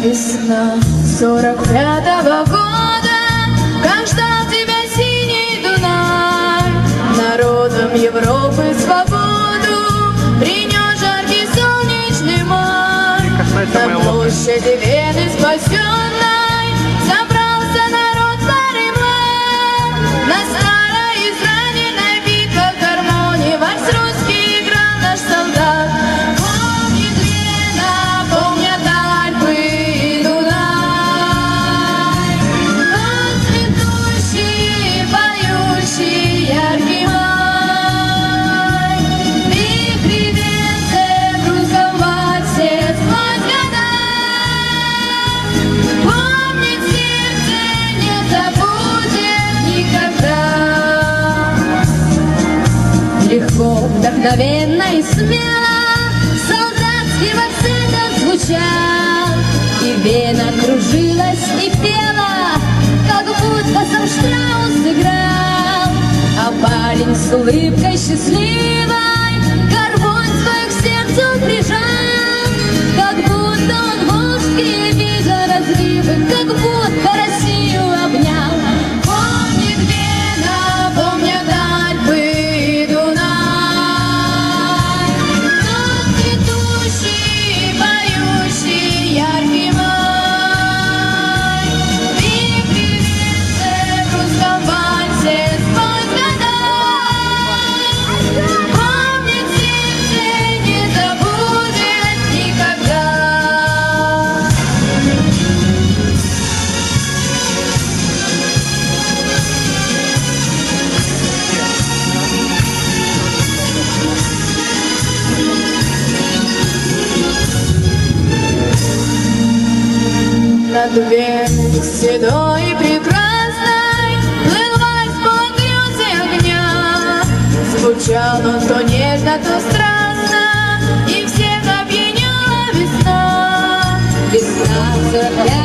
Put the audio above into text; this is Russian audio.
Весна 45-го года, как ждал тебя синий Дунай, народом Европы свободу принес жаркий солнечный май. На площади Вены спасенной собрался народ старый млад. На старой израненной битках гармонии вальс русский играл наш солдат. Помнит Вена, помнят Альпы и Дунай, тот цветущий, поющий, яркий май. Вихри венцы в русском вальсе сквозь года. Помнит сердце, не забудет никогда. Легко, вдохновенно и смело солдатский вальс звучал, и Вена кружилась и пела, как будто сам Штраус играл. А парень с улыбкой счастливой гармонь свою к сердцу прижал, как будто он волжские вида разливы, как будто Россию обнял. Помнит Вена, помнят Альпы и Дунай, тот цветущий, поющий, яркий май. Вихри венцы в русском вальсе сквозь года. Помнит сердце, не забудет никогда. Над Веной седой и прекрасной плыл вальс под грезы огня. Звучал он то нежно, то страстно, и всех опьяняла весна. Весна 45